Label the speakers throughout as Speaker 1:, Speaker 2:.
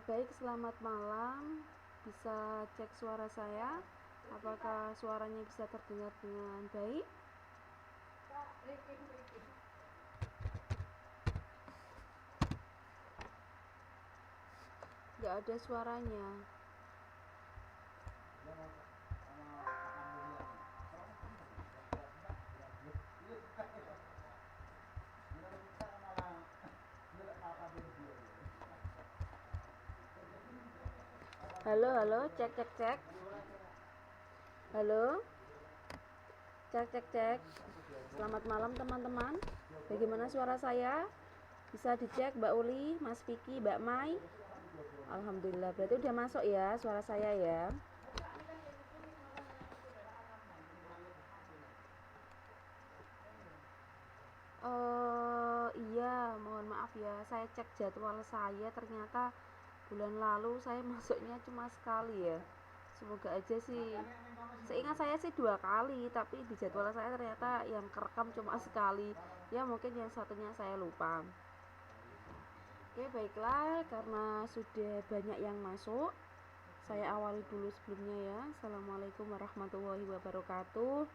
Speaker 1: Baik, selamat malam. Bisa cek suara saya? Apakah suaranya bisa terdengar dengan baik? Nggak ada suaranya. Halo, halo, cek, cek, cek. Halo, cek, cek, cek. Selamat malam teman-teman. Bagaimana suara saya? Bisa dicek Mbak Uli, Mas Vicky, Mbak Mai. Alhamdulillah, berarti udah masuk ya suara saya ya. Iya, mohon maaf ya, saya cek jadwal saya, ternyata bulan lalu saya masuknya cuma sekali ya. Semoga aja sih, seingat saya sih 2 kali, tapi di jadwal saya ternyata yang kerekam cuma sekali. Ya mungkin yang satunya saya lupa. Oke, baiklah, karena sudah banyak yang masuk, saya awali dulu sebelumnya ya. Assalamualaikum warahmatullahi wabarakatuh.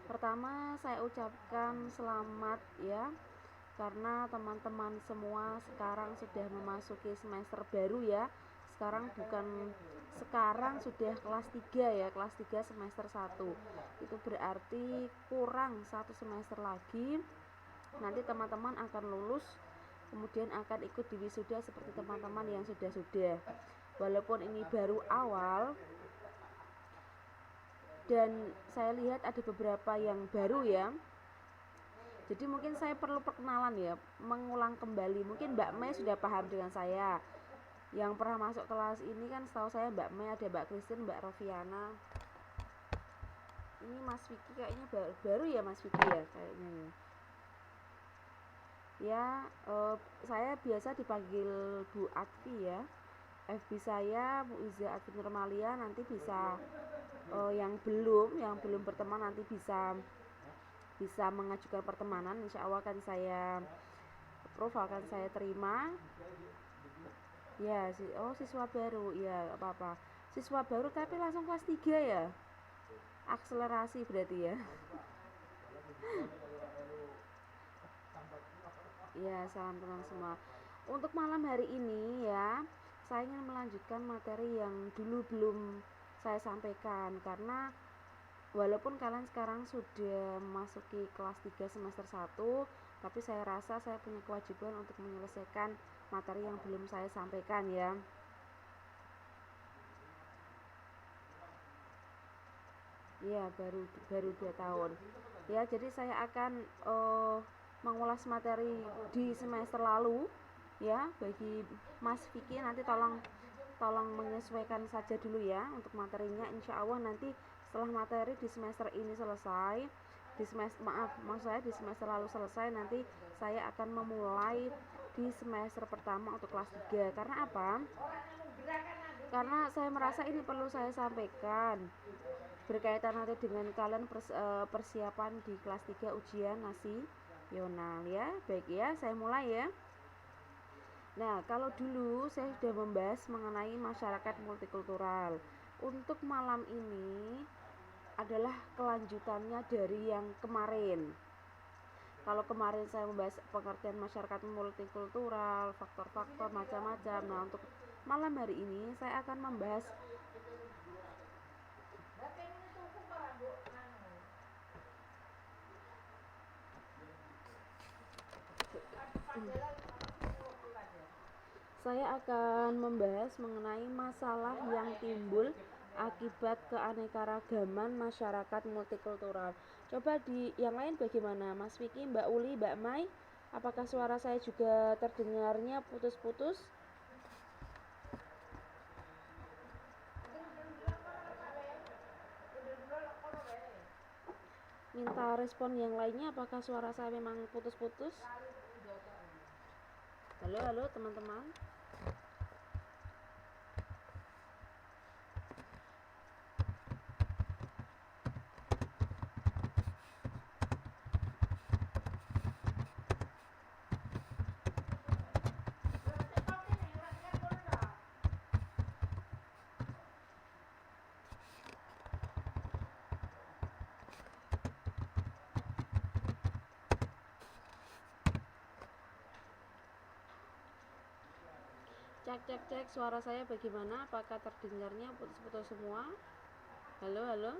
Speaker 1: Pertama saya ucapkan selamat ya, karena teman-teman semua sekarang sudah memasuki semester baru ya. Sekarang sudah kelas 3 ya, kelas 3 semester 1. Itu berarti kurang 1 semester lagi. Nanti teman-teman akan lulus, kemudian akan ikut di wisuda seperti teman-teman yang sudah. Walaupun ini baru awal, dan saya lihat ada beberapa yang baru ya. Jadi mungkin saya perlu perkenalan ya, mengulang kembali. Mungkin Mbak Mei sudah paham dengan saya. Yang pernah masuk kelas ini kan setahu saya Mbak Mei, ada Mbak Christine, Mbak Roviana. Ini Mas Vicky kayaknya baru ya Mas Vicky ya kayaknya ya. Ya, saya biasa dipanggil Bu Atfi ya. FB saya Bu Iza Atfi Nurmalia. Nanti bisa yang belum berteman nanti bisa mengajukan pertemanan. Insya Allah akan saya approve, akan saya terima ya. Siswa baru ya, apa-apa, siswa baru tapi langsung kelas 3 ya, akselerasi berarti ya. Ya, salam kenal semua. Untuk malam hari ini ya, saya ingin melanjutkan materi yang dulu belum saya sampaikan, karena walaupun kalian sekarang sudah memasuki kelas 3 semester 1, tapi saya rasa saya punya kewajiban untuk menyelesaikan materi yang belum saya sampaikan ya. Ya, baru 2 tahun. Ya, jadi saya akan mengulas materi di semester lalu ya. Bagi Mas Vicky nanti tolong menyesuaikan saja dulu ya untuk materinya. Insya Allah nanti setelah materi di semester ini selesai, maksud saya di semester lalu selesai, nanti saya akan memulai di semester pertama untuk kelas 3. Karena apa? Karena saya merasa ini perlu saya sampaikan berkaitan nanti dengan kalian persiapan di kelas 3 ujian nasional ya. Baik ya, saya mulai ya. Nah, kalau dulu saya sudah membahas mengenai masyarakat multikultural. Untuk malam ini adalah kelanjutannya dari yang kemarin. Kalau kemarin saya membahas pengertian masyarakat multikultural, faktor-faktor macam-macam. Nah, untuk malam hari ini saya akan membahas mengenai masalah yang timbul akibat keanekaragaman masyarakat multikultural. Coba di yang lain bagaimana? Mas Vicky, Mbak Uli, Mbak Mai, apakah suara saya juga terdengarnya putus-putus? Minta respon yang lainnya, apakah suara saya memang putus-putus? Halo teman-teman. Cek, suara saya bagaimana? Apakah terdengarnya putus-putus semua? Halo.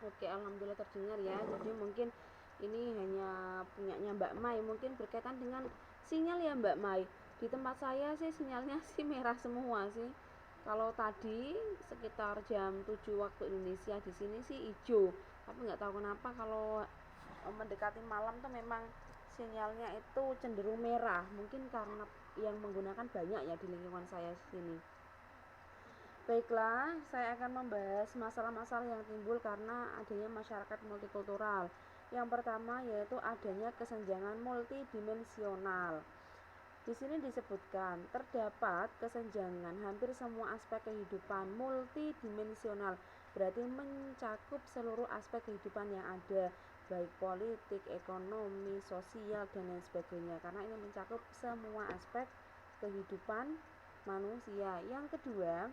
Speaker 1: Oke, alhamdulillah terdengar ya. Jadi mungkin ini hanya punyanya Mbak Mai, mungkin berkaitan dengan sinyal ya Mbak Mai. Di tempat saya sih sinyalnya sih merah semua sih. Kalau tadi sekitar jam 7 waktu Indonesia, di sini sih hijau. Tapi nggak tahu kenapa kalau mendekati malam tuh memang sinyalnya itu cenderung merah. Mungkin karena yang menggunakan banyak ya di lingkungan saya sini. Baiklah, saya akan membahas masalah-masalah yang timbul karena adanya masyarakat multikultural. Yang pertama yaitu adanya kesenjangan multidimensional. Di sini disebutkan terdapat kesenjangan hampir semua aspek kehidupan multidimensional, berarti mencakup seluruh aspek kehidupan yang ada, baik politik, ekonomi, sosial, dan lain sebagainya. Karena ini mencakup semua aspek kehidupan manusia. Yang kedua,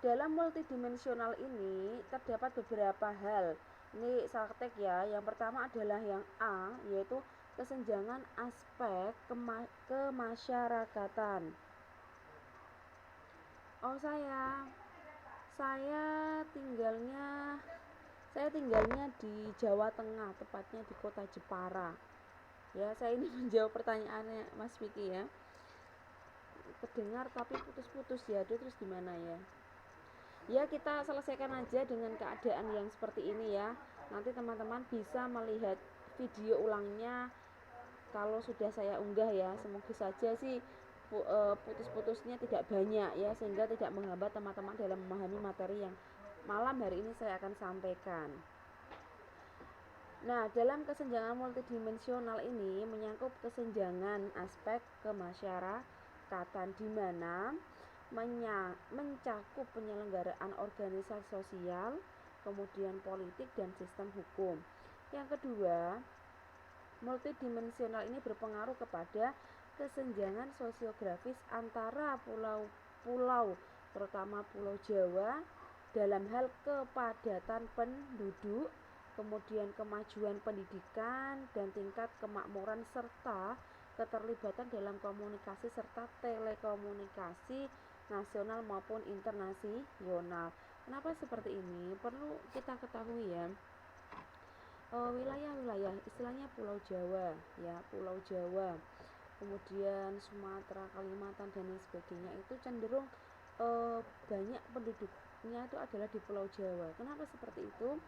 Speaker 1: dalam multidimensional ini terdapat beberapa hal. Ini praktek ya. Yang pertama adalah yang A, yaitu kesenjangan aspek kemasyarakatan. Oh, saya tinggalnya di Jawa Tengah, tepatnya di kota Jepara. Ya, saya ini menjawab pertanyaannya Mas Vicky ya. Terdengar tapi putus-putus ya. Aduh, terus gimana ya? Ya, kita selesaikan aja dengan keadaan yang seperti ini ya. Nanti teman-teman bisa melihat video ulangnya kalau sudah saya unggah ya. Semoga saja sih putus-putusnya tidak banyak ya, sehingga tidak menghambat teman-teman dalam memahami materi yang malam hari ini saya akan sampaikan. Nah, dalam kesenjangan multidimensional ini menyangkut kesenjangan aspek kemasyarakatan di mana mencakup penyelenggaraan organisasi sosial, kemudian politik dan sistem hukum. Yang kedua, multidimensional ini berpengaruh kepada kesenjangan sosiografis antara pulau-pulau, terutama Pulau Jawa, dalam hal kepadatan penduduk, kemudian kemajuan pendidikan dan tingkat kemakmuran serta keterlibatan dalam komunikasi serta telekomunikasi nasional maupun internasional. Kenapa seperti ini? Perlu kita ketahui ya. Wilayah-wilayah istilahnya Pulau Jawa ya, Pulau Jawa, kemudian Sumatera, Kalimantan dan lain sebagainya itu cenderung banyak penduduknya itu adalah di Pulau Jawa. Kenapa seperti itu?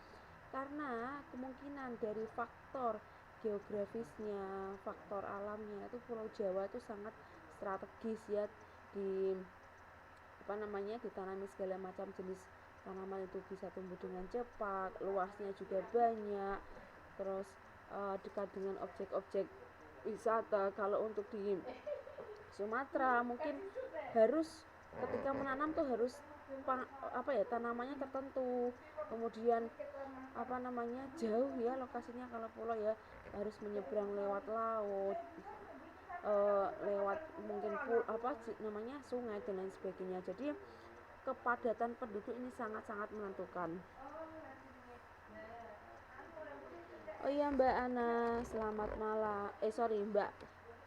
Speaker 1: Karena kemungkinan dari faktor geografisnya, faktor alamnya itu Pulau Jawa itu sangat strategis ya, di ditanami segala macam jenis tanaman itu bisa tumbuh dengan cepat, luasnya juga banyak, terus dekat dengan objek-objek wisata. Kalau untuk di Sumatera mungkin harus ketika menanam tuh harus tanamannya tertentu, kemudian jauh ya lokasinya. Kalau pulau ya harus menyeberang lewat laut, lewat mungkin sungai dan lain sebagainya. Jadi kepadatan penduduk ini sangat-sangat menentukan. Oh iya Mbak Ana, selamat malam.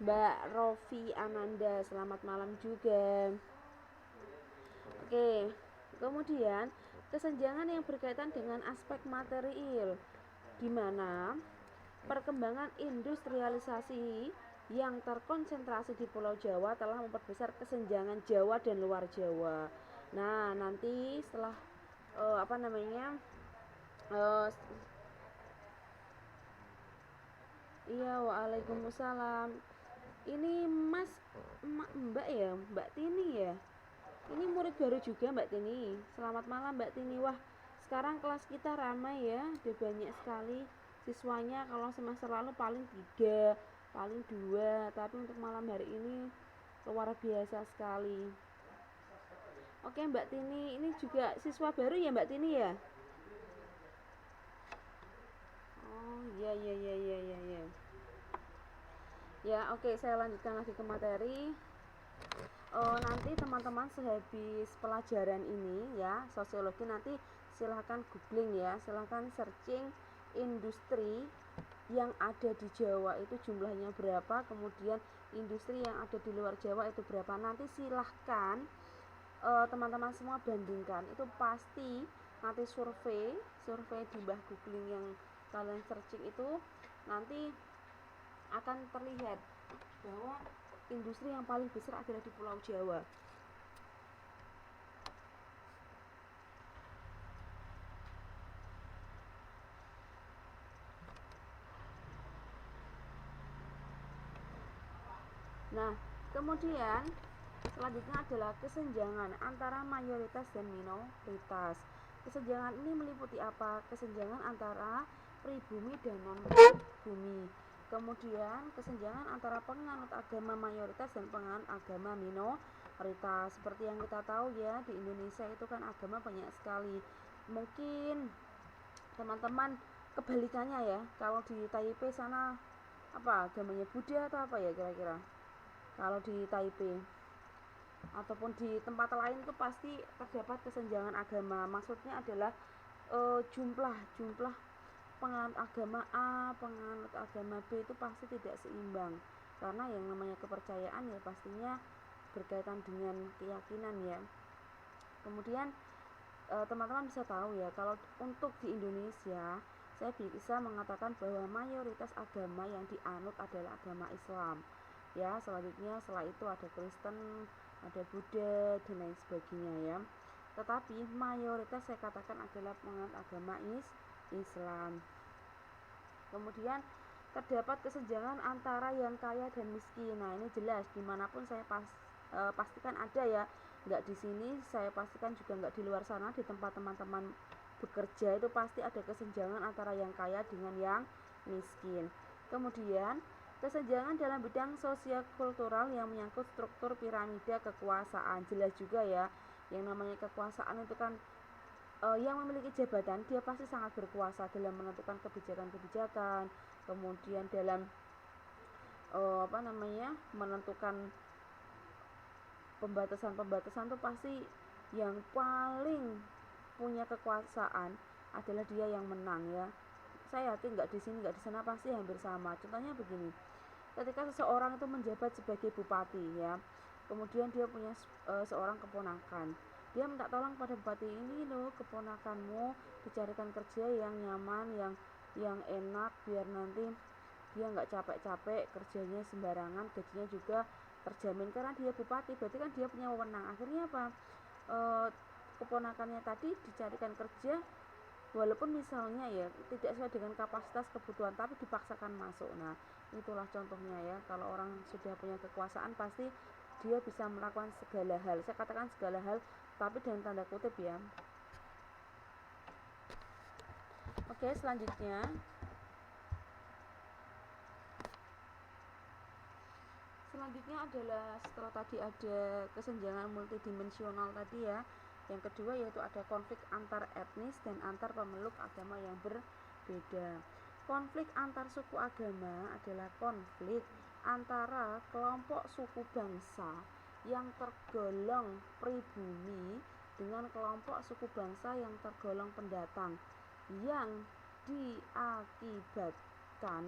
Speaker 1: Mbak Rofi Ananda, selamat malam juga. Oke, kemudian kesenjangan yang berkaitan dengan aspek material, di mana perkembangan industrialisasi yang terkonsentrasi di Pulau Jawa telah memperbesar kesenjangan Jawa dan luar Jawa. Nah, nanti setelah iya, waalaikumsalam. Ini Mbak ya, Mbak Tini ya. Ini murid baru juga Mbak Tini. Selamat malam Mbak Tini. Wah, sekarang kelas kita ramai ya, ada banyak sekali siswanya. Kalau semester lalu paling 3, paling 2, tapi untuk malam hari ini luar biasa sekali. Oke Mbak Tini, ini juga siswa baru ya Mbak Tini ya? Oh iya. Ya oke, saya lanjutkan lagi ke materi. Nanti teman-teman sehabis pelajaran ini ya, sosiologi, nanti silahkan googling ya, silahkan searching industri yang ada di Jawa itu jumlahnya berapa, kemudian industri yang ada di luar Jawa itu berapa. Nanti silahkan teman-teman semua bandingkan. Itu pasti nanti survei di bawah googling yang kalian searching itu nanti akan terlihat bahwa industri yang paling besar adalah di Pulau Jawa. Nah, kemudian selanjutnya adalah kesenjangan antara mayoritas dan minoritas. Kesenjangan ini meliputi apa? Kesenjangan antara pribumi dan non-pribumi. Kemudian kesenjangan antara penganut agama mayoritas dan penganut agama minoritas. Seperti yang kita tahu ya, di Indonesia itu kan agama banyak sekali. Mungkin teman-teman kebalikannya ya, kalau di Taipei sana agamanya Buddha atau apa ya kira-kira kalau di Taipei, ataupun di tempat lain tuh pasti terdapat kesenjangan agama. Maksudnya adalah jumlah penganut agama A, penganut agama B itu pasti tidak seimbang, karena yang namanya kepercayaan ya pastinya berkaitan dengan keyakinan ya. Kemudian teman-teman bisa tahu ya, kalau untuk di Indonesia saya bisa mengatakan bahwa mayoritas agama yang dianut adalah agama Islam ya. Selanjutnya setelah itu ada Kristen, ada Buddha dan lain sebagainya ya. Tetapi mayoritas saya katakan adalah penganut agama Islam. Kemudian terdapat kesenjangan antara yang kaya dan miskin. Nah ini jelas dimanapun saya pastikan ada ya, nggak di sini, saya pastikan juga nggak di luar sana, di tempat teman-teman bekerja itu pasti ada kesenjangan antara yang kaya dengan yang miskin. Kemudian kesenjangan dalam bidang sosial kultural yang menyangkut struktur piramida kekuasaan. Jelas juga ya, yang namanya kekuasaan itu kan yang memiliki jabatan dia pasti sangat berkuasa dalam menentukan kebijakan-kebijakan, kemudian dalam menentukan pembatasan tuh pasti yang paling punya kekuasaan adalah dia yang menang ya. Saya yakin nggak di sini nggak di sana pasti hampir sama. Contohnya begini, ketika seseorang itu menjabat sebagai bupati ya, kemudian dia punya seorang keponakan, dia minta tolong pada bupati, ini loh keponakanmu dicarikan kerja yang nyaman, yang enak, biar nanti dia nggak capek-capek kerjanya sembarangan, gajinya juga terjamin karena dia bupati, berarti kan dia punya wewenang. Akhirnya apa, e, keponakannya tadi dicarikan kerja walaupun misalnya ya tidak sesuai dengan kapasitas kebutuhan, tapi dipaksakan masuk. Nah itulah contohnya ya, kalau orang sudah punya kekuasaan pasti dia bisa melakukan segala hal. Saya katakan segala hal tapi dengan tanda kutip ya. Oke, selanjutnya adalah setelah tadi ada kesenjangan multidimensional tadi ya, yang kedua yaitu ada konflik antar etnis dan antar pemeluk agama yang berbeda. Konflik antar suku agama adalah konflik antara kelompok suku bangsa yang tergolong pribumi dengan kelompok suku bangsa yang tergolong pendatang, yang diakibatkan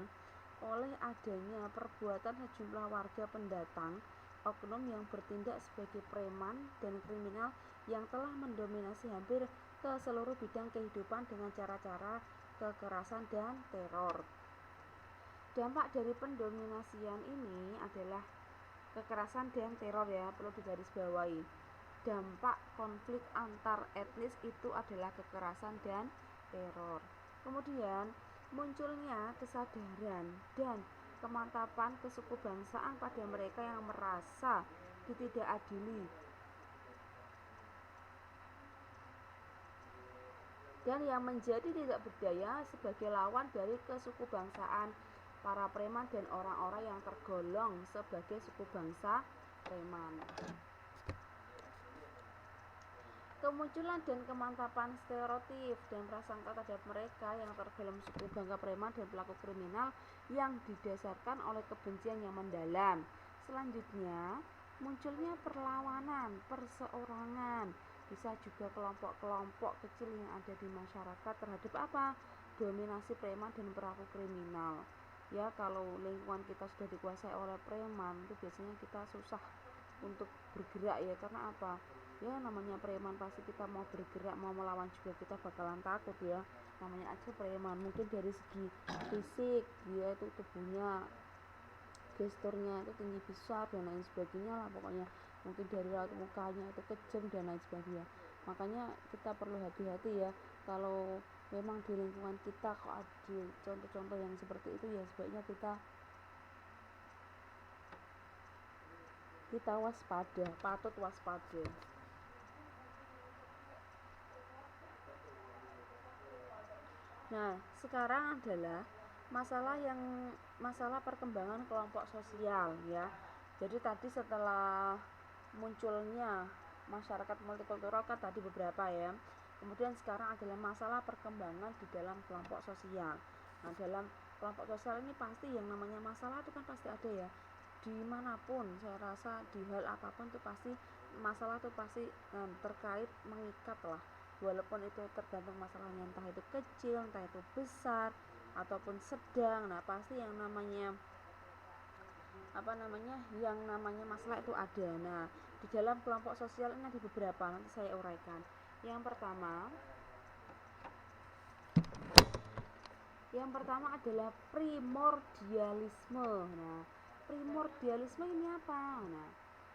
Speaker 1: oleh adanya perbuatan sejumlah warga pendatang, oknum yang bertindak sebagai preman dan kriminal yang telah mendominasi hampir ke seluruh bidang kehidupan dengan cara-cara kekerasan dan teror. Dampak dari pendominasian ini adalah kekerasan dan teror ya, perlu digarisbawahi. Dampak konflik antar etnis itu adalah kekerasan dan teror. Kemudian munculnya kesadaran dan kemantapan kesukubangsaan pada mereka yang merasa ditidakadili dan yang menjadi tidak berdaya sebagai lawan dari kesukubangsaan para preman dan orang-orang yang tergolong sebagai suku bangsa preman. Kemunculan dan kemantapan stereotip dan prasangka terhadap mereka yang tergolong suku bangsa preman dan pelaku kriminal yang didasarkan oleh kebencian yang mendalam. Selanjutnya, munculnya perlawanan, perseorangan, bisa juga kelompok-kelompok kecil yang ada di masyarakat terhadap apa? Dominasi preman dan pelaku kriminal. Ya, kalau lingkungan kita sudah dikuasai oleh preman, itu biasanya kita susah untuk bergerak ya, karena apa? Ya namanya preman pasti kita mau bergerak, mau melawan juga kita bakalan takut ya, namanya aja preman. Mungkin dari segi fisik dia itu tubuhnya, gesturnya itu tinggi besar dan lain sebagainya lah pokoknya, mungkin dari raut mukanya itu kejam dan lain sebagainya. Makanya kita perlu hati-hati ya, kalau memang di lingkungan kita kok ada contoh-contoh yang seperti itu ya sebaiknya kita waspada, patut waspada. Nah, sekarang adalah masalah perkembangan kelompok sosial ya. Jadi tadi setelah munculnya masyarakat multikultural kan tadi beberapa ya. Kemudian sekarang adalah masalah perkembangan di dalam kelompok sosial. Nah, dalam kelompok sosial ini pasti yang namanya masalah itu kan pasti ada ya. Dimanapun saya rasa di hal apapun tuh pasti masalah tuh pasti terkait, mengikat lah, walaupun itu tergantung masalahnya, entah itu kecil, entah itu besar ataupun sedang. Nah pasti yang namanya masalah itu ada. Nah di dalam kelompok sosial ini ada beberapa, nanti saya uraikan. Yang pertama adalah primordialisme. Nah primordialisme ini apa? Nah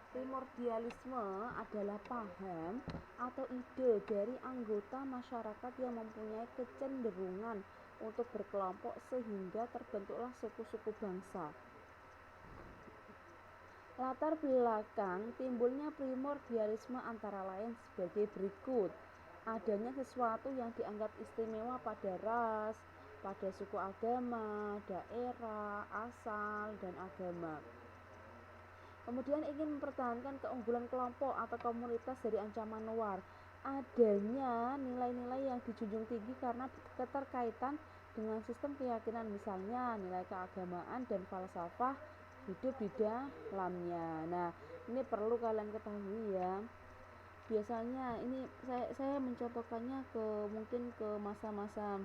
Speaker 1: primordialisme adalah paham atau ide dari anggota masyarakat yang mempunyai kecenderungan untuk berkelompok sehingga terbentuklah suku-suku bangsa. Latar belakang timbulnya primordialisme antara lain sebagai berikut. Adanya sesuatu yang dianggap istimewa pada ras, pada suku, agama, daerah, asal, dan agama. Kemudian ingin mempertahankan keunggulan kelompok atau komunitas dari ancaman luar. Adanya nilai-nilai yang dijunjung tinggi karena keterkaitan dengan sistem keyakinan, misalnya nilai keagamaan dan falsafah hidup di dalamnya. Nah, ini perlu kalian ketahui ya. Biasanya ini saya mencontohkannya ke mungkin ke masa-masa.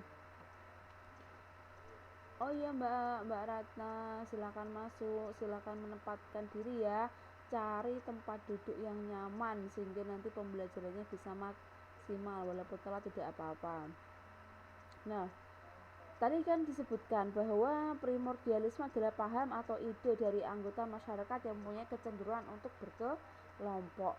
Speaker 1: Oh iya Mbak Ratna, silakan masuk, silakan menempatkan diri ya. Cari tempat duduk yang nyaman sehingga nanti pembelajarannya bisa maksimal walaupun telat tidak apa-apa. Nah, tadi kan disebutkan bahwa primordialisme adalah paham atau ide dari anggota masyarakat yang mempunyai kecenderungan untuk berkelompok.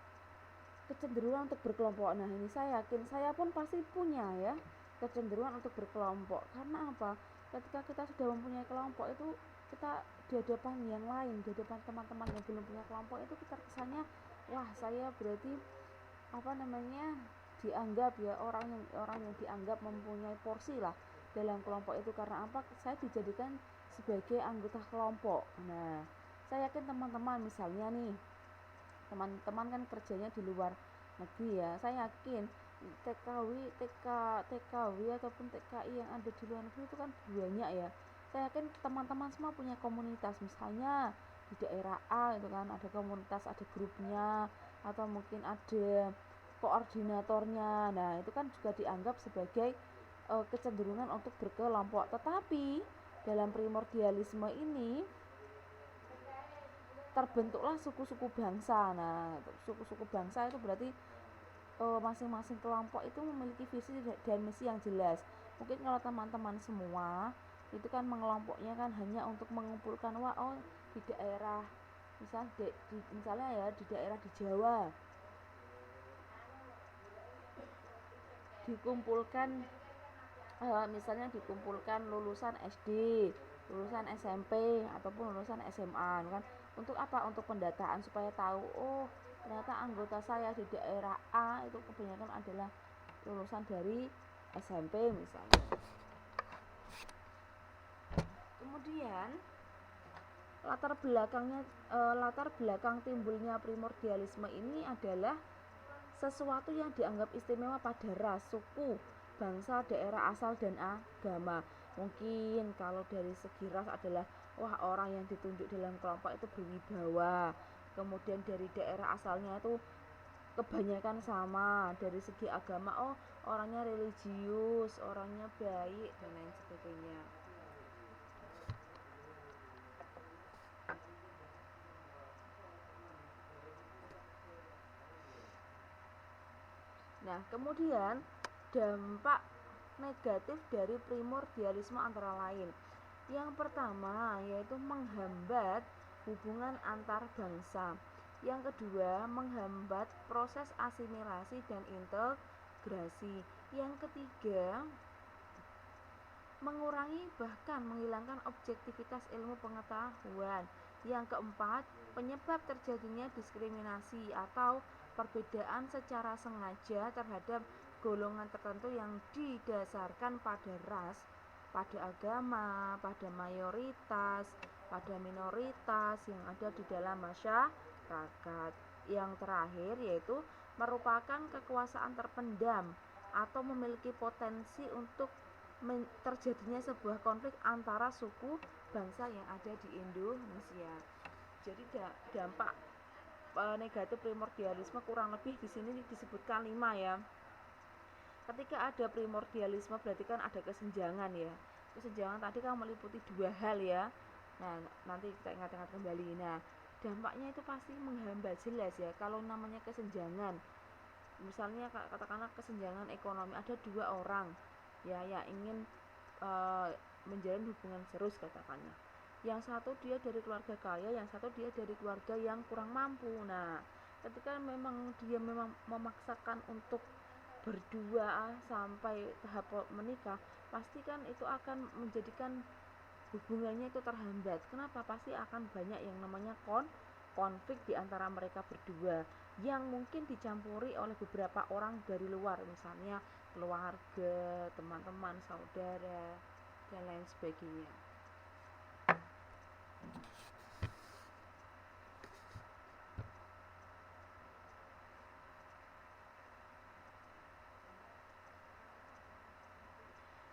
Speaker 1: Kecenderungan untuk berkelompok. Nah, ini saya yakin saya pun pasti punya ya kecenderungan untuk berkelompok. Karena apa? Ketika kita sudah mempunyai kelompok itu kita di hadapan yang lain, di hadapan teman-teman yang belum punya kelompok itu kita kesannya wah, saya berarti apa namanya dianggap ya orang yang dianggap mempunyai porsi lah dalam kelompok itu. Karena apa? Saya dijadikan sebagai anggota kelompok. Nah, saya yakin teman-teman misalnya nih, teman-teman kan kerjanya di luar negeri ya, saya yakin TKW ataupun TKI yang ada di luar negeri itu kan banyak ya. Saya yakin teman-teman semua punya komunitas, misalnya di daerah A itu kan ada komunitas, ada grupnya, atau mungkin ada koordinatornya. Nah, itu kan juga dianggap sebagai kecenderungan untuk berkelompok. Tetapi dalam primordialisme ini terbentuklah suku-suku bangsa. Nah, suku-suku bangsa itu berarti masing-masing kelompok itu memiliki visi dan misi yang jelas. Mungkin kalau teman-teman semua itu kan mengelompoknya kan hanya untuk mengumpulkan di daerah misalnya ya di daerah di Jawa dikumpulkan misalnya dikumpulkan lulusan SD, lulusan SMP ataupun lulusan SMA kan. Untuk apa? Untuk pendataan supaya tahu ternyata anggota saya di daerah A itu kebanyakan adalah lulusan dari SMP misalnya. Kemudian latar belakang timbulnya primordialisme ini adalah sesuatu yang dianggap istimewa pada ras, suku, bangsa, daerah asal dan agama. Mungkin kalau dari segi ras adalah orang yang ditunjuk dalam kelompok itu berwibawa. Kemudian dari daerah asalnya itu kebanyakan sama. Dari segi agama orangnya religius, orangnya baik dan lain sebagainya. Nah, kemudian dampak negatif dari primordialisme antara lain. Yang pertama yaitu menghambat hubungan antar bangsa. Yang kedua, menghambat proses asimilasi dan integrasi. Yang ketiga, mengurangi bahkan menghilangkan objektivitas ilmu pengetahuan. Yang keempat, penyebab terjadinya diskriminasi atau perbedaan secara sengaja terhadap golongan tertentu yang didasarkan pada ras, pada agama, pada mayoritas, pada minoritas yang ada di dalam masyarakat. Yang terakhir yaitu merupakan kekuasaan terpendam atau memiliki potensi untuk terjadinya sebuah konflik antara suku bangsa yang ada di Indonesia. Jadi dampak negatif primordialisme kurang lebih di sini disebutkan 5 ya. Ketika ada primordialisme berarti kan ada kesenjangan ya. Kesenjangan tadi kan meliputi 2 hal ya. Nah, nanti kita ingat-ingat kembali. Nah, dampaknya itu pasti menghambat jelas ya. Kalau namanya kesenjangan, misalnya katakanlah kesenjangan ekonomi, ada 2 orang ya yang ingin menjalin hubungan serius katakannya. Yang satu dia dari keluarga kaya, yang satu dia dari keluarga yang kurang mampu. Nah, ketika dia memang memaksakan untuk berdua sampai tahap menikah, pasti kan itu akan menjadikan hubungannya itu terhambat. Kenapa? Pasti akan banyak yang namanya konflik di antara mereka berdua yang mungkin dicampuri oleh beberapa orang dari luar, misalnya keluarga, teman-teman, saudara, dan lain sebagainya.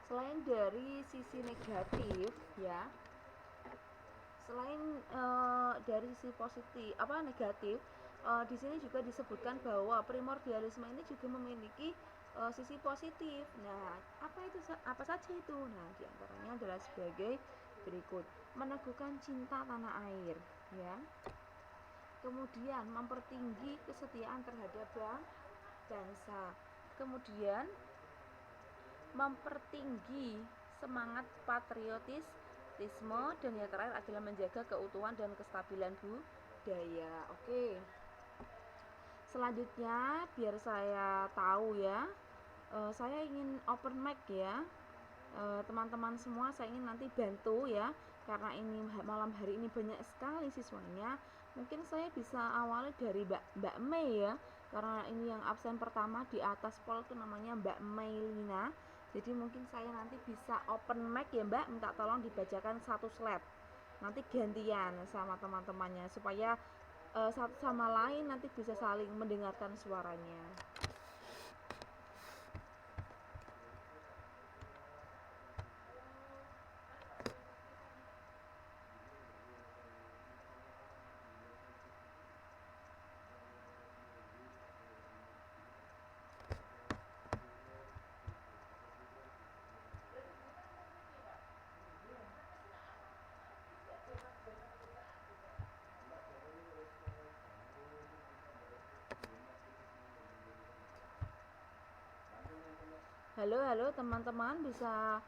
Speaker 1: Selain dari sisi negatif ya, Selain dari sisi positif apa negatif, di sini juga disebutkan bahwa primordialisme ini juga memiliki sisi positif. Nah, apa saja itu? Nah, diantaranya adalah sebagai berikut: meneguhkan cinta tanah air, ya. Kemudian mempertinggi kesetiaan terhadap bangsa. Kemudian mempertinggi semangat patriotisme, dan yang terakhir adalah menjaga keutuhan dan kestabilan budaya. Oke. Selanjutnya biar saya tahu ya, saya ingin open mic ya. Teman-teman semua saya ingin nanti bantu ya, karena ini malam hari ini banyak sekali siswanya. Mungkin saya bisa awali dari Mbak Mei ya, karena ini yang absen pertama di atas pol itu namanya Mbak Meilina. Jadi mungkin saya nanti bisa open mic ya Mbak, minta tolong dibacakan satu slide. Nanti gantian sama teman-temannya supaya satu sama lain nanti bisa saling mendengarkan suaranya. Halo teman-teman, bisa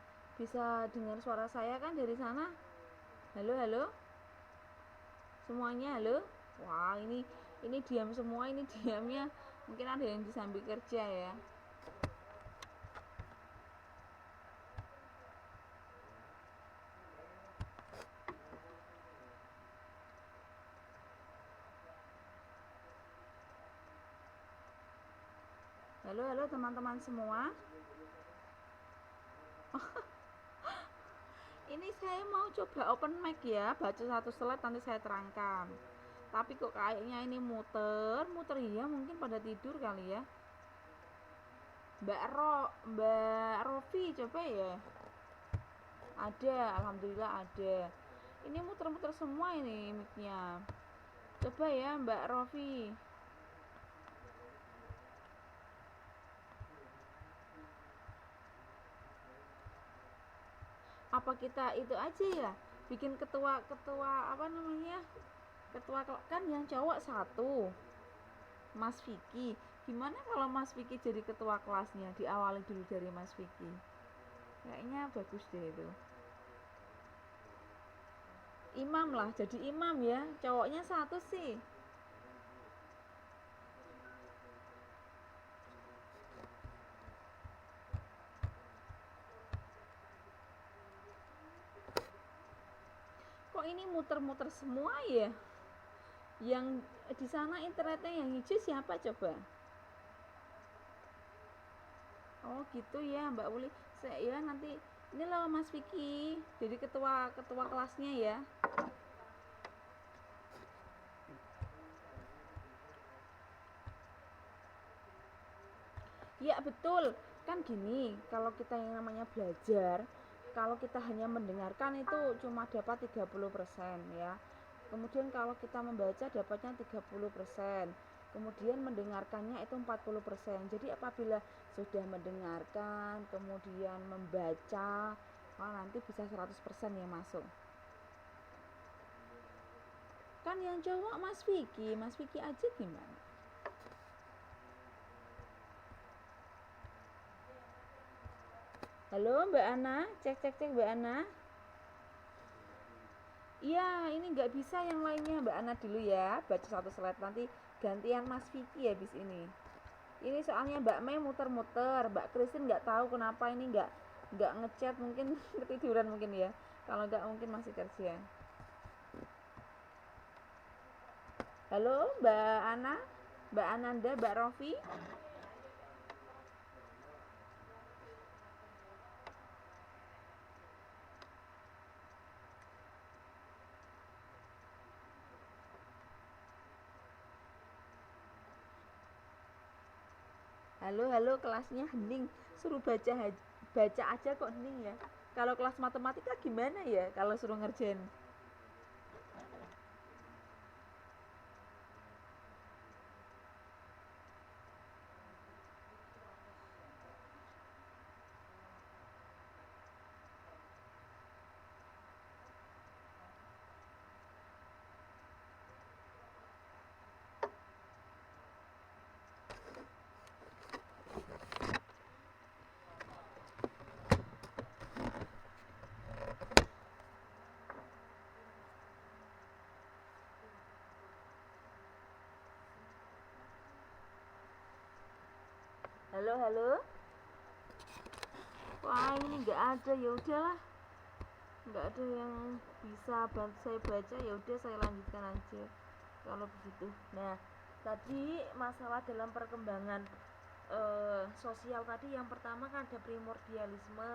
Speaker 1: dengar suara saya kan dari sana? Halo semuanya, halo. Wah, ini diam semua, ini diamnya mungkin ada yang disambil kerja ya. Halo teman-teman semua. Ini saya mau coba open mic ya, baca satu slide nanti saya terangkan. Tapi kok kayaknya ini muter ya, mungkin pada tidur kali ya. Mbak Rofi coba ya. Ada, alhamdulillah ada. Ini muter-muter semua ini mic-nya. Coba ya Mbak Rofi. Apa kita itu aja ya, bikin ketua apa namanya, ketua kan yang cowok satu, Mas Vicky. Gimana kalau Mas Vicky jadi ketua kelasnya, diawali dulu dari Mas Vicky, kayaknya bagus deh itu. Imam lah, jadi imam ya, cowoknya satu sih. Kok ini muter-muter semua ya? Yang di sana internetnya yang hijau siapa coba? Oh gitu ya Mbak Uli. Saya ya nanti ini loh Mas Vicky, jadi ketua kelasnya ya. Ya betul, kan gini, kalau kita yang namanya belajar, kalau kita hanya mendengarkan itu cuma dapat 30% ya. Kemudian kalau kita membaca dapatnya 30%. Kemudian mendengarkannya itu 40%. Jadi apabila sudah mendengarkan, kemudian membaca, nanti bisa 100% ya masuk. Kan yang cowok Mas Vicky aja gimana? Halo Mbak Ana, cek Mbak Ana. Iya, ini nggak bisa yang lainnya, Mbak Ana dulu ya, baca satu slide nanti gantian Mas Vicky habis ini. Ini soalnya Mbak Mei muter-muter, Mbak Christine nggak tahu kenapa ini nggak ngechat, mungkin ketiduran mungkin ya. Kalau nggak mungkin masih kerja. Halo Mbak Ana, Mbak Ananda, Mbak Rofi. Halo kelasnya hening, suruh baca aja kok hening ya. Kalau kelas matematika gimana ya kalau suruh ngerjain?
Speaker 2: Halo, halo. Wah, ini nggak ada. Ya udahlah, nggak ada yang bisa bantu saya baca. Ya udah, saya lanjutkan aja kalau begitu. Nah, tadi masalah dalam perkembangan sosial tadi, yang pertama kan ada primordialisme,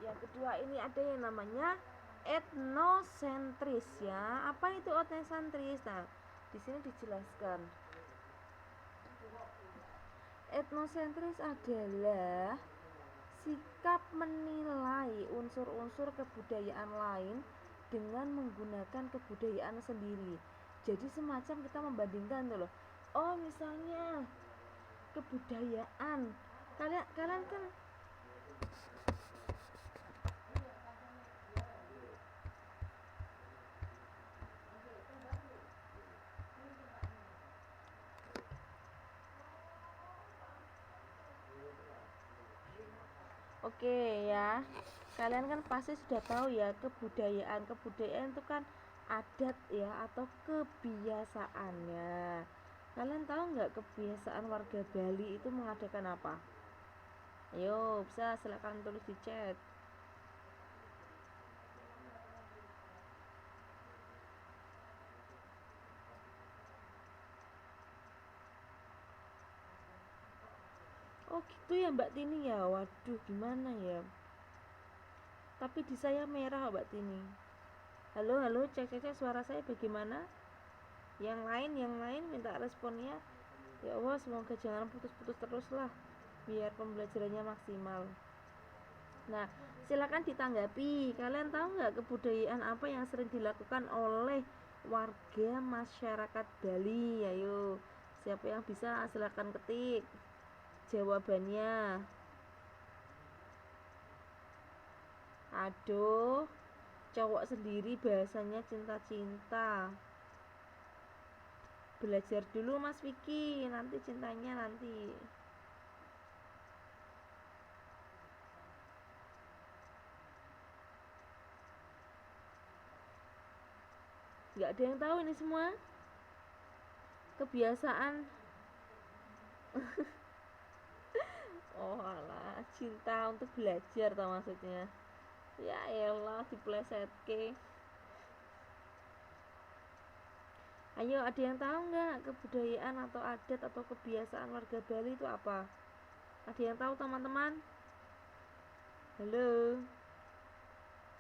Speaker 2: yang kedua ini ada yang namanya etnosentris. Ya, apa itu etnosentris? Nah, di sini dijelaskan. Etnosentris adalah sikap menilai unsur-unsur kebudayaan lain dengan menggunakan kebudayaan sendiri. Jadi semacam kita membandingkan tuh loh. Oh, misalnya kebudayaan kalian kan oke ya, kalian kan pasti sudah tahu ya, kebudayaan itu kan adat ya, atau kebiasaannya. Kalian tahu nggak kebiasaan warga Bali itu mengadakan apa? Ayo, bisa silakan tulis di chat. Oh gitu ya Mbak Tini ya. Waduh, gimana ya, tapi di saya merah Mbak Tini. Halo, halo, cek suara saya bagaimana? Yang lain minta responnya. Ya Allah, semoga jangan putus-putus terus lah, biar pembelajarannya maksimal. Nah, silakan ditanggapi. Kalian tahu nggak kebudayaan apa yang sering dilakukan oleh warga masyarakat Bali? Ayo, siapa yang bisa silakan ketik jawabannya. Aduh, cowok sendiri bahasanya cinta-cinta. Belajar dulu Mas Vicky, nanti cintanya nanti. Nggak ada yang tahu ini semua kebiasaan. Oh alah, cinta untuk belajar tau maksudnya. Ya elah, diplesetke. Ayo, ada yang tahu nggak kebudayaan atau adat atau kebiasaan warga Bali itu apa? Ada yang tahu teman-teman? Halo.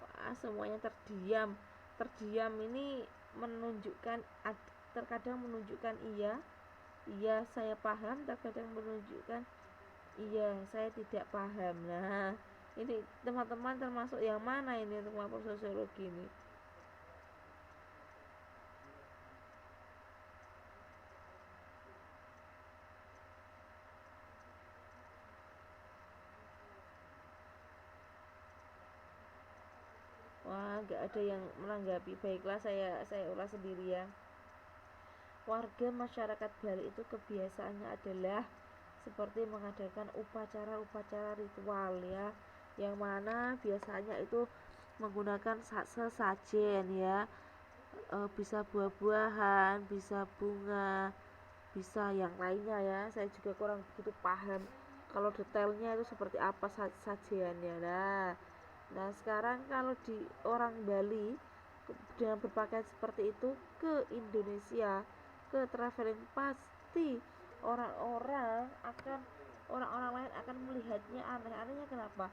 Speaker 2: Wah, semuanya terdiam. Terdiam ini menunjukkan, terkadang menunjukkan iya, iya saya paham, terkadang menunjukkan iya saya tidak paham. Nah, ini teman-teman termasuk yang mana ini untuk kelompok sosiologi ini? Wah, nggak ada yang menanggapi. Baiklah, saya ulas sendiri ya. Warga masyarakat Bali itu kebiasaannya adalah seperti mengadakan upacara-upacara ritual ya, yang mana biasanya itu menggunakan sesajen ya, bisa buah-buahan, bisa bunga, bisa yang lainnya ya. Saya juga kurang begitu paham kalau detailnya itu seperti apa sajiannya. Nah sekarang kalau di orang Bali dengan berpakaian seperti itu ke Indonesia, ke traveling, pasti orang-orang akan orang-orang lain akan melihatnya aneh. Anehnya kenapa?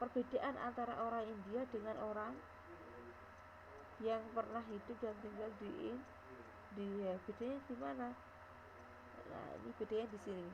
Speaker 2: Perbedaan antara orang India dengan orang yang pernah hidup dan tinggal di India, bedanya di mana? Nah, ini bedanya di sini.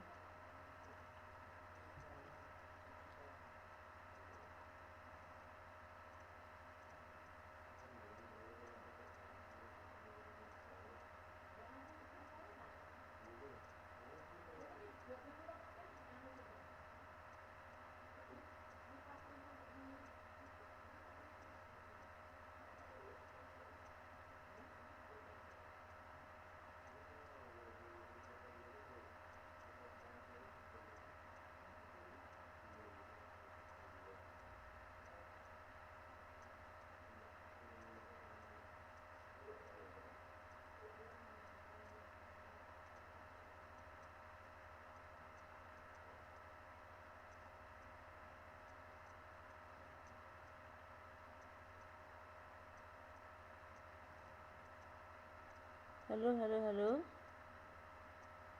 Speaker 2: Halo, halo, halo.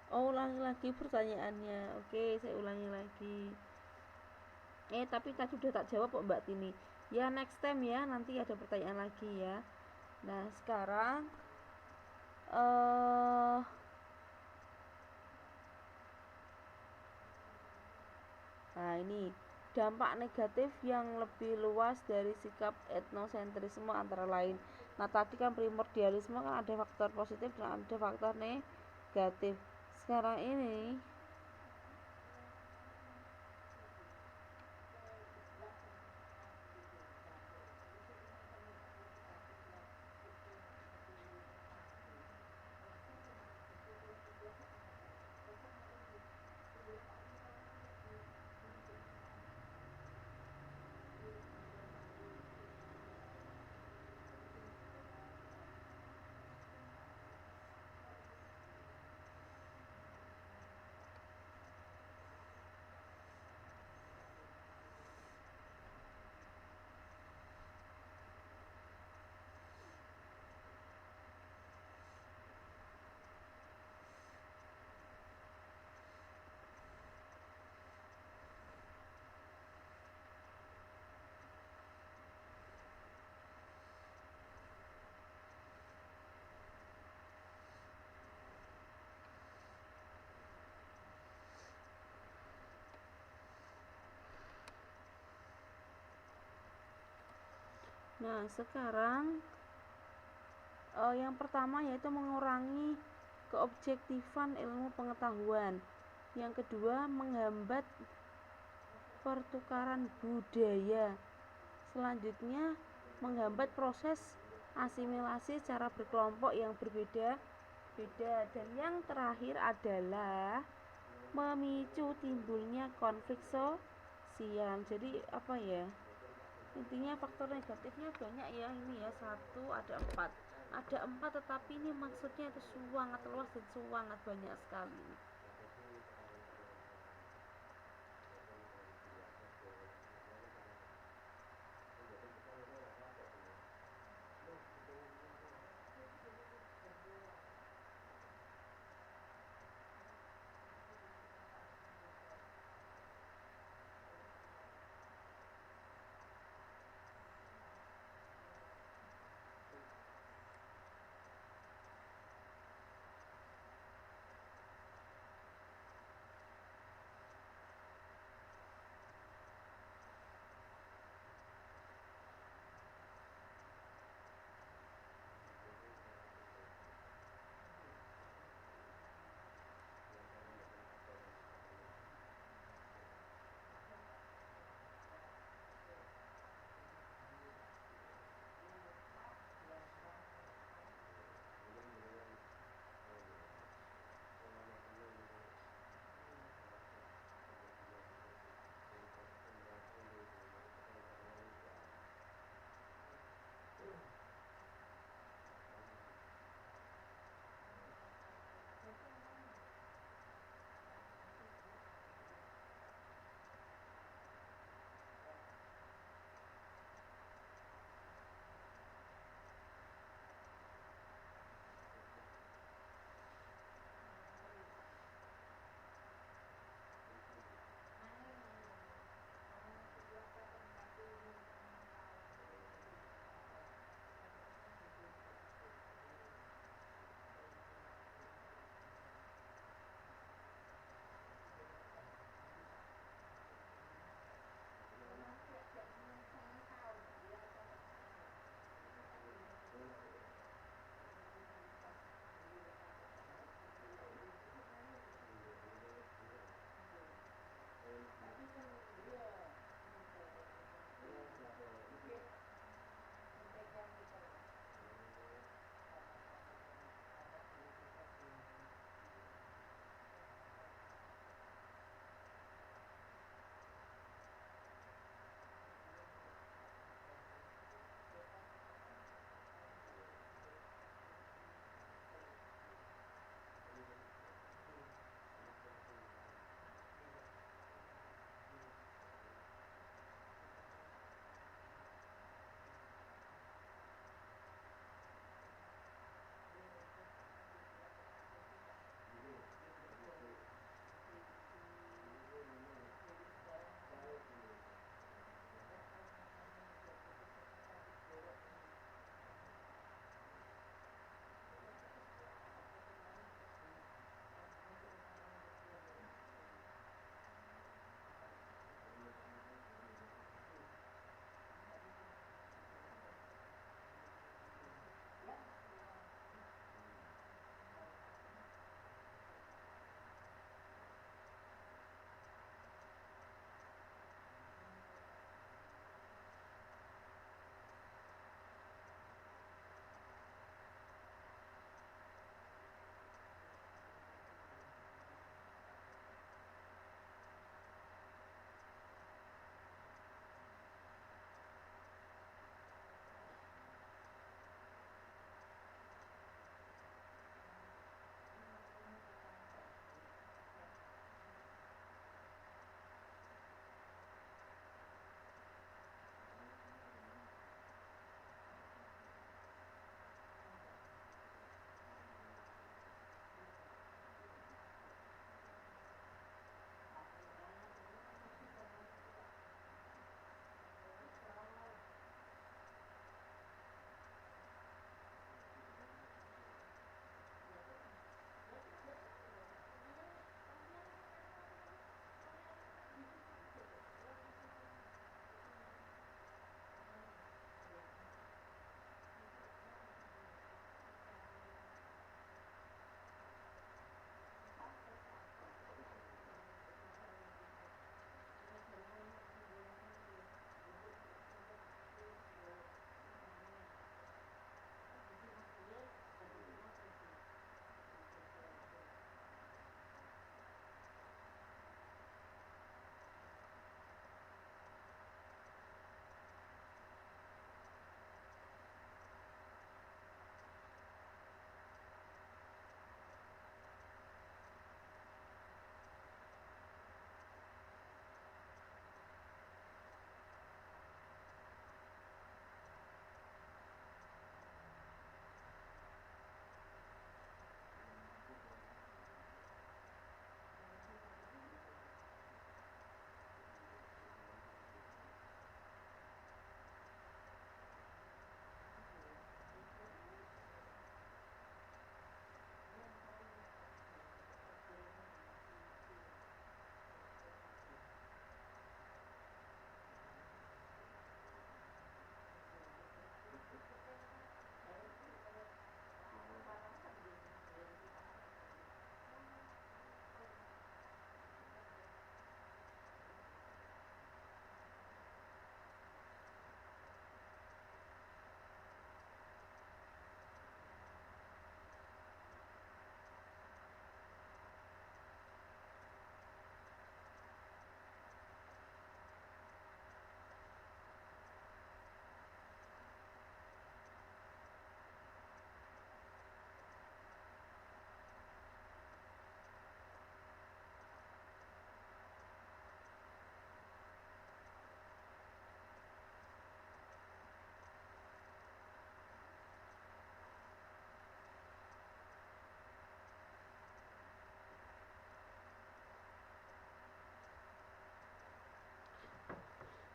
Speaker 2: Oh, ulangi lagi pertanyaannya. Oke, saya ulangi lagi. Tapi tadi udah tak jawab kok Mbak Tini. Ya, next time ya, nanti ada pertanyaan lagi ya. Nah, sekarang eh nah ini dampak negatif yang lebih luas dari sikap etnosentrisme antara lain. Nah, tadi kan primordialisme kan ada faktor positif dan ada faktor negatif. Sekarang ini sekarang yang pertama yaitu mengurangi keobjektifan ilmu pengetahuan. Yang kedua, menghambat pertukaran budaya. Selanjutnya, menghambat proses asimilasi secara berkelompok yang berbeda-beda. Dan yang terakhir adalah memicu timbulnya konflik sosial. Jadi apa ya? Intinya faktor negatifnya banyak ya, ini ya, ada empat tetapi ini maksudnya itu sangat luas dan sangat banyak sekali.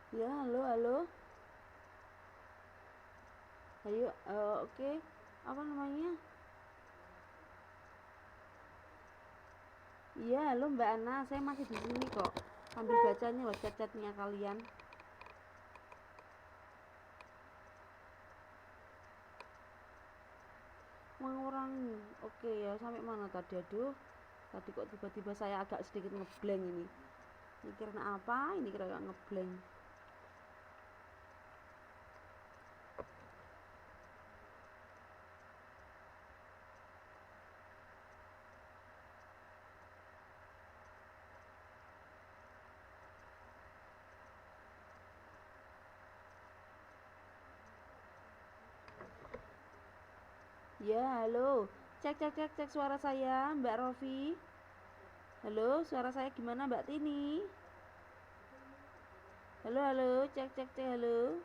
Speaker 1: Ya, halo, halo. Ayo, oke. Apa namanya? Iya, halo Mbak Ana, saya masih di sini kok. Sambil bacanya loh chat-chatnya kalian. Mengurangi. Oke ya, sampai mana tadi? Aduh, tadi kok tiba-tiba saya agak sedikit ngeblank ini. Ini karena apa? Ini kira ngeblank. Ya, halo. Cek cek cek cek suara saya, Mbak Rofi. Halo, suara saya gimana Mbak Tini? Halo, halo, cek cek cek halo.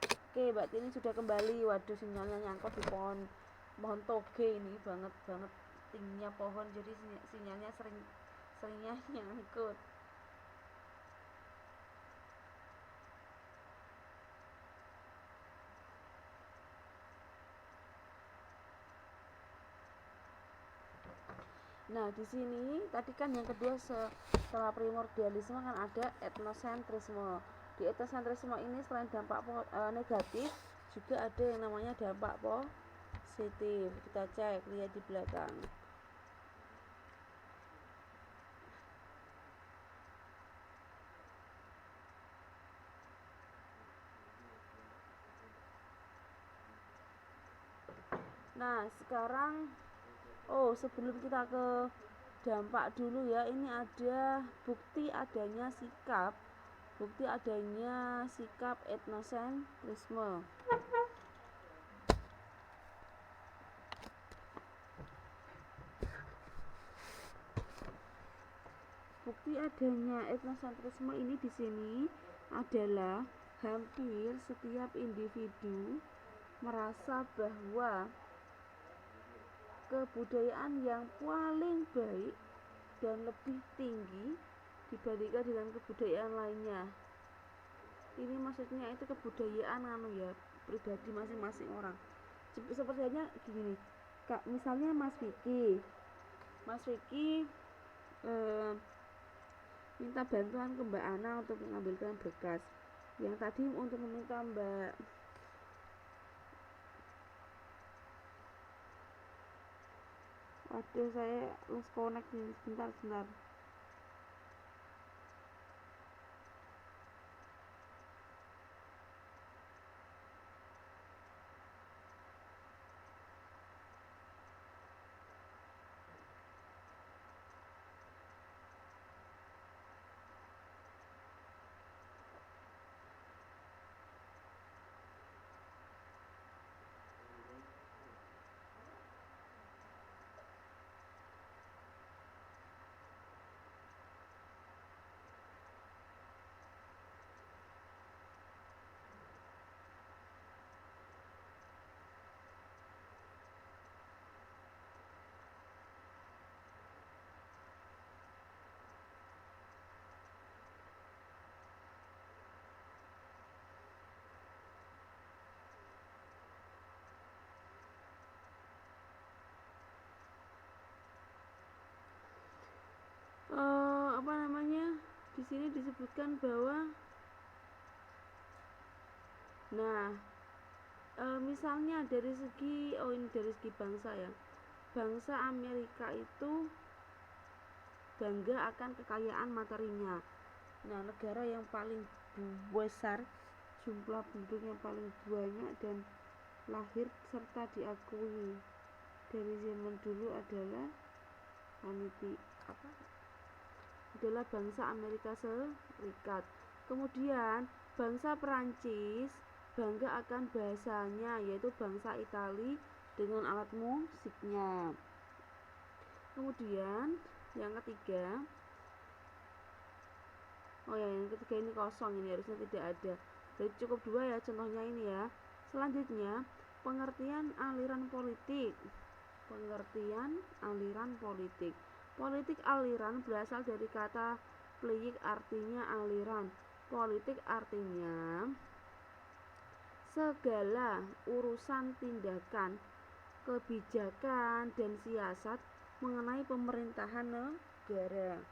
Speaker 1: Oke, Mbak Tini sudah kembali. Waduh, sinyalnya nyangkut di pohon pohon toge ini banget banget tingginya pohon, jadi sinyalnya seringnya nyangkut. Nah, di sini tadi kan yang kedua setelah primordialisme kan ada etnosentrisme. Di etnosentrisme ini selain dampak negatif, juga ada yang namanya dampak positif. Kita cek, lihat di belakang. Nah, sekarang sebelum kita ke dampak dulu ya, ini ada bukti adanya sikap etnosentrisme. Bukti adanya etnosentrisme ini di sini adalah hampir setiap individu merasa bahwa kebudayaan yang paling baik dan lebih tinggi dibandingkan dengan kebudayaan lainnya. Ini maksudnya itu kebudayaan pribadi masing-masing orang. Sepertinya gini, Kak, misalnya Mas Vicky minta bantuan ke Mbak Ana untuk mengambilkan berkas. Yang tadi untuk meminta Mbak Waduh, saya lost connect nih. Sebentar. Apa namanya? Di sini disebutkan bahwa misalnya dari segi bangsa ya. Bangsa Amerika itu bangga akan kekayaan materinya. Nah, negara yang paling besar, jumlah penduduk yang paling banyak dan lahir serta diakui dari zaman dulu adalah bangsa Amerika Serikat. Kemudian bangsa Perancis bangga akan bahasanya, yaitu bangsa Itali dengan alat musiknya. Kemudian yang ketiga ini kosong, ini harusnya tidak ada. Jadi cukup dua ya contohnya ini ya. Selanjutnya pengertian aliran politik. Politik aliran berasal dari kata plik, artinya aliran. Politik artinya segala urusan tindakan, kebijakan, dan siasat mengenai pemerintahan negara.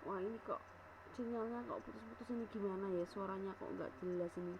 Speaker 1: Wah, ini kok sinyalnya kok putus-putus, ini gimana ya, suaranya kok nggak jelas ini.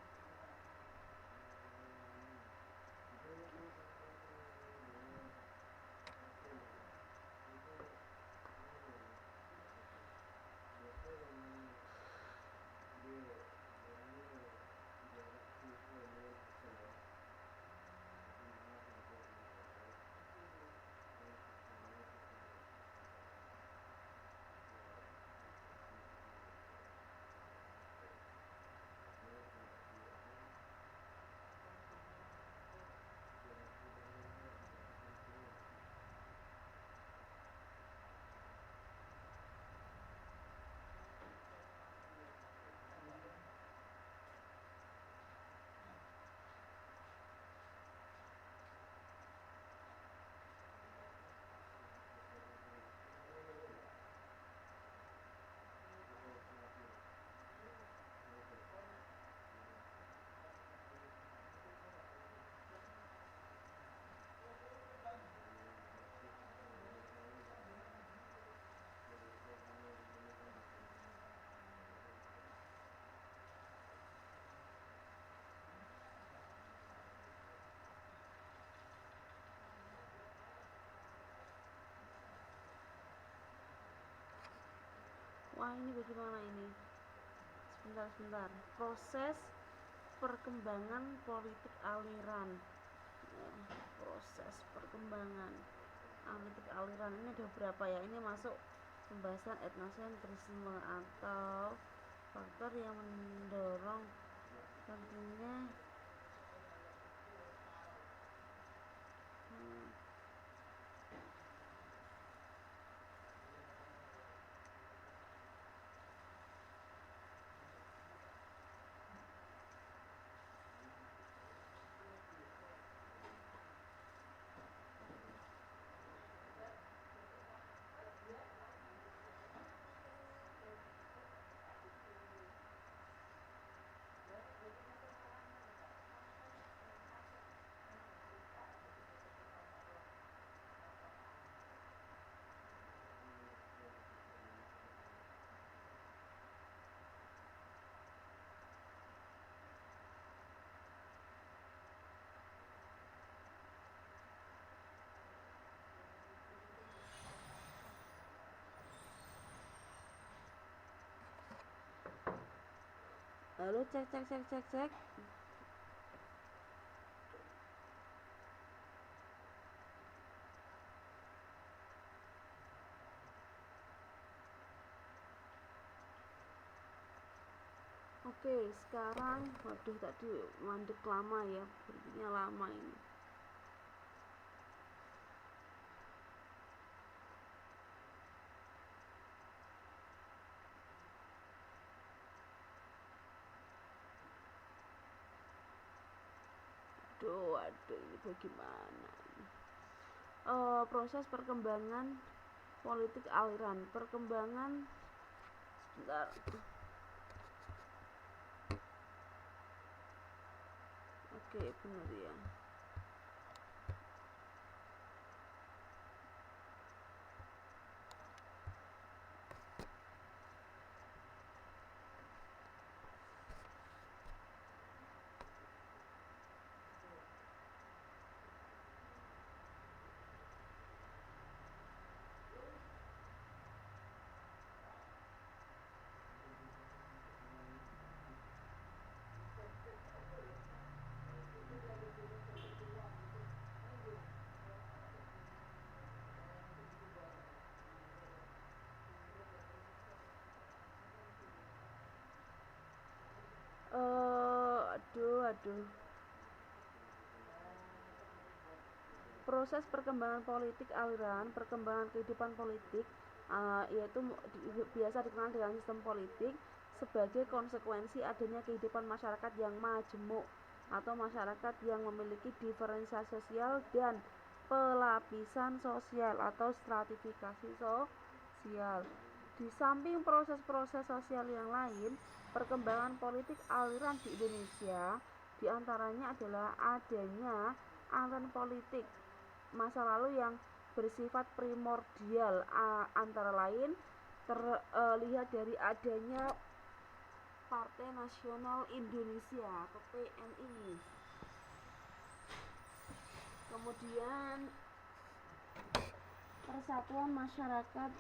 Speaker 1: Wah, ini bagaimana ini? Sebentar. Proses perkembangan politik aliran. Ya, proses perkembangan politik aliran ini ada berapa ya? Ini masuk pembahasan etnosentrisme atau faktor yang mendorong pentingnya Halo, cek. Oke, sekarang waduh tadi mandek lama ya, berhentinya lama ini. Waduh, ini bagaimana ini? Proses perkembangan politik aliran, perkembangan sebentar. Oke, benar ya. Aduh. Proses perkembangan politik aliran, perkembangan kehidupan politik, yaitu biasa dikenal dengan sistem politik sebagai konsekuensi adanya kehidupan masyarakat yang majemuk atau masyarakat yang memiliki diferensiasi sosial dan pelapisan sosial atau stratifikasi sosial. Di samping proses-proses sosial yang lain, perkembangan politik aliran di Indonesia diantaranya adalah adanya aliran politik masa lalu yang bersifat primordial, antara lain terlihat dari adanya Partai Nasional Indonesia atau PNI. Kemudian Persatuan Masyarakat,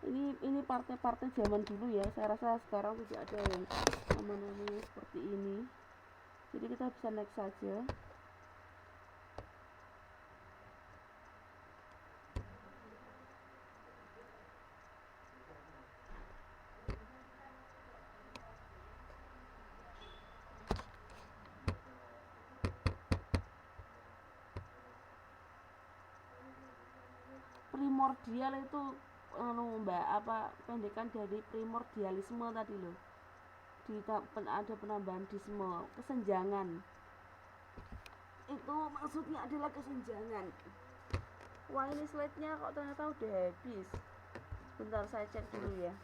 Speaker 1: ini partai-partai zaman dulu ya, saya rasa sekarang tidak ada yang namanya seperti ini, jadi kita bisa next saja. Primordial itu mbak, apa pendekan dari primordialisme tadi loh, ada penambahan disme, kesenjangan, itu maksudnya adalah kesenjangan. Wah, ini slide-nya kok ternyata udah habis. Bentar, saya cek dulu ya.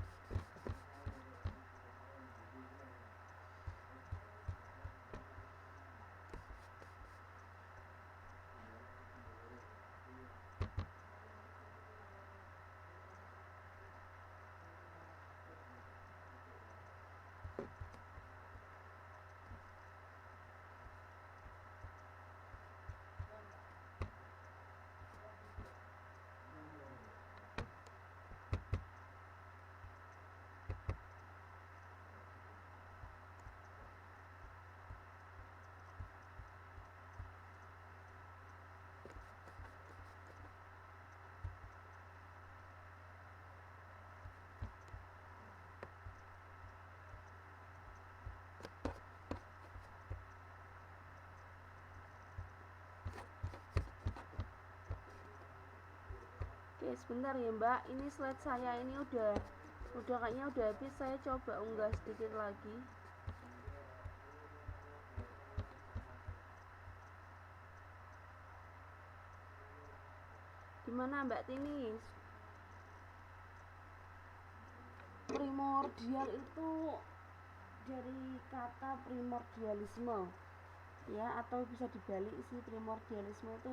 Speaker 1: sebentar ya Mbak, ini slide saya ini udah kayaknya udah habis. Saya coba unggah sedikit lagi. Gimana Mbak Tini? Primordial itu dari kata primordialisme ya, atau bisa dibalik sih, primordialisme itu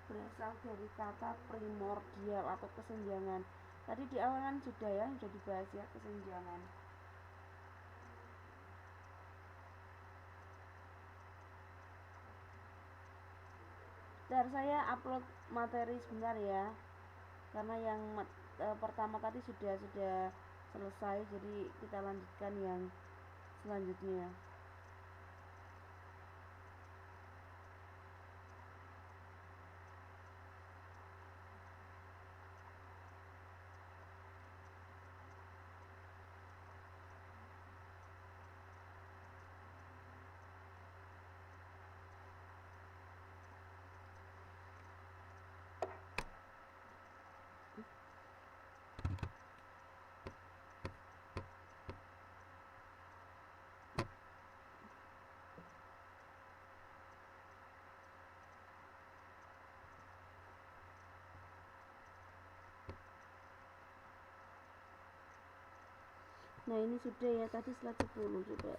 Speaker 1: berasal dari kata primordial atau kesenjangan. Tadi di awal kan sudah dibahas ya, kesenjangan. Bentar, saya upload materi sebentar ya, karena yang pertama tadi sudah selesai, jadi kita lanjutkan yang selanjutnya. Nah ini sudah ya, tadi slide 10 coba.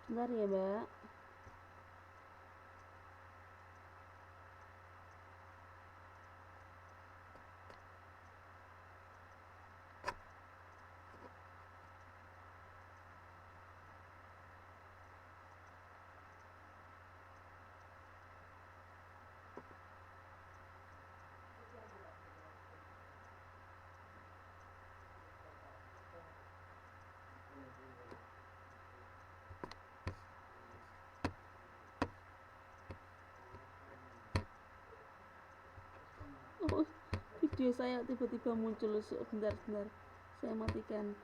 Speaker 1: Bentar ya Mbak. Oh, video saya tiba-tiba muncul. Bentar, saya matikan.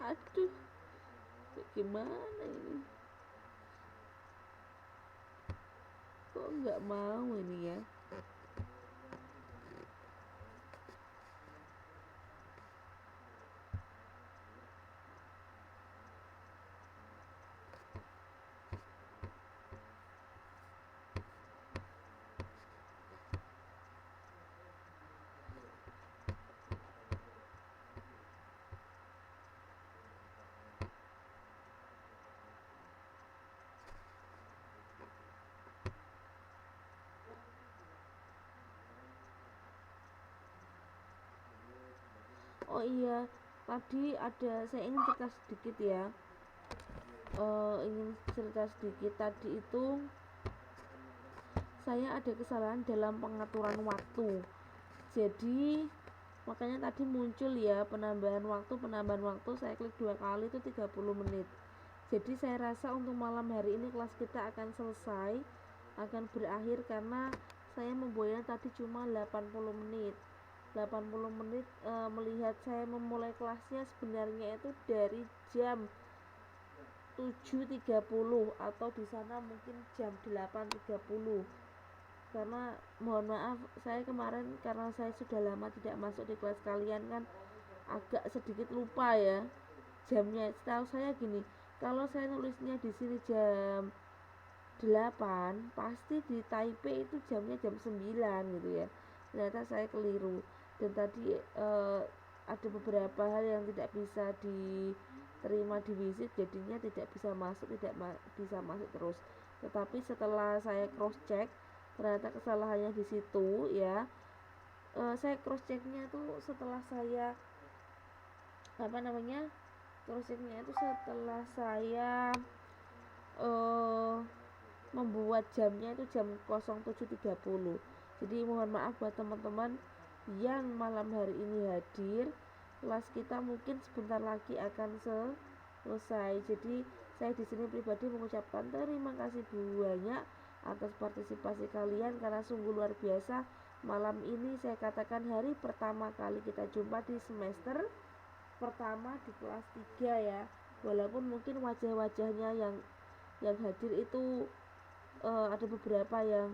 Speaker 1: Aduh, gimana ini? Kok nggak mau ini ya? Oh iya, tadi saya ingin cerita sedikit ya. Ingin cerita sedikit, tadi itu saya ada kesalahan dalam pengaturan waktu. Jadi makanya tadi muncul ya penambahan waktu, saya klik 2 kali itu 30 menit. Jadi saya rasa untuk malam hari ini kelas kita akan selesai, akan berakhir karena saya membuatnya tadi cuma 80 menit. 80 menit melihat saya memulai kelasnya sebenarnya itu dari jam 7.30 atau di sana mungkin jam 8.30. Karena mohon maaf, saya kemarin karena saya sudah lama tidak masuk di kelas kalian kan agak sedikit lupa ya jamnya. Setahu saya gini, Kalau saya nulisnya di sini jam 8, pasti di Taipei itu jamnya jam 9 gitu ya. Ternyata saya keliru. Dan tadi ada beberapa hal yang tidak bisa diterima di visit, jadinya tidak bisa masuk, bisa masuk terus. Tetapi setelah saya cross check, ternyata kesalahannya di situ ya. Saya cross checknya tuh setelah saya cross checknya itu setelah saya membuat jamnya itu jam 07.30. Jadi mohon maaf buat teman-teman yang malam hari ini hadir, kelas kita mungkin sebentar lagi akan selesai. Jadi saya di sini pribadi mengucapkan terima kasih banyak atas partisipasi kalian karena sungguh luar biasa. Malam ini saya katakan hari pertama kali kita jumpa di semester pertama di kelas 3 ya. Walaupun mungkin wajah-wajahnya yang hadir itu ada beberapa yang